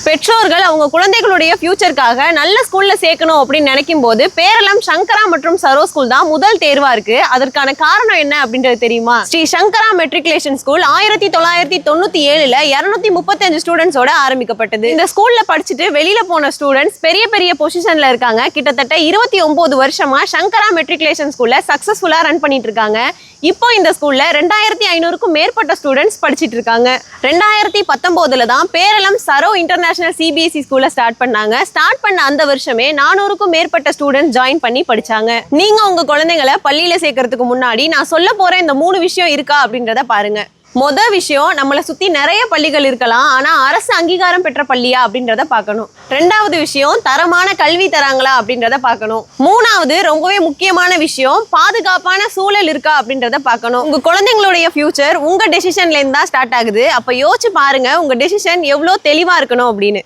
பெற்றோர்கள் அவங்க குழந்தைகளுடைய ஃபியூச்சருக்காக நல்ல ஸ்கூல்ல சேர்க்கணும் அப்படின்னு நினைக்கும் போது பேரளம் சங்கரா மற்றும் சரோ ஸ்கூல் தான் முதல் தேர்வா இருக்கு. அதற்கான காரணம் என்ன அப்படின்றது தெரியுமா? ஸ்ரீ சங்கரா மெட்ரிகுலேஷன் ஸ்கூல் 1997ல 235 ஸ்டூடெண்ட்ஸோட ஆரம்பிக்கப்பட்டது. இந்த ஸ்கூல்ல படிச்சுட்டு வெளியில போன ஸ்டூடெண்ட்ஸ் பெரிய பெரிய பொசிஷன்ல இருக்காங்க. கிட்டத்தட்ட 29 வருஷமா சங்கரா மெட்ரிகுலேஷன் ஸ்கூல்ல சக்சஸ்ஃபுல்லா ரன் பண்ணிட்டு இருக்காங்க. இப்போ இந்த ஸ்கூல்ல 2500க்கும் மேற்பட்ட ஸ்டூடெண்ட்ஸ் படிச்சிட்டு இருக்காங்க. 2019ல தான் பேரளம் சரோ இன்டர்நேஷனல் சிபிஎஸ்இ ஸ்கூல்ல ஸ்டார்ட் பண்ணாங்க. ஸ்டார்ட் பண்ண அந்த வருஷமே 400க்கும் மேற்பட்ட ஸ்டூடெண்ட்ஸ் ஜாயின் பண்ணி படிச்சாங்க. நீங்க உங்க குழந்தைங்களை பள்ளியில சேர்க்கறதுக்கு முன்னாடி நான் சொல்ல போற இந்த 3 விஷயம் இருக்கா அப்படின்றத பாருங்க. மொதல் விஷயம், நம்மளை சுத்தி நிறைய பள்ளிகள் இருக்கலாம், ஆனா அரசு அங்கீகாரம் பெற்ற பள்ளியா அப்படின்றத பார்க்கணும். ரெண்டாவது விஷயம், தரமான கல்வி தராங்களா அப்படின்றத பார்க்கணும். மூணாவது ரொம்பவே முக்கியமான விஷயம், பாதுகாப்பான சூழல் இருக்கா அப்படின்றத பார்க்கணும். உங்க குழந்தைங்களுடைய ஃபியூச்சர் உங்க டெசிஷன்ல இருந்து தான் ஸ்டார்ட் ஆகுது. அப்ப யோசிச்சு பாருங்க உங்க டெசிஷன் எவ்வளவு தெளிவா இருக்கணும் அப்படின்னு.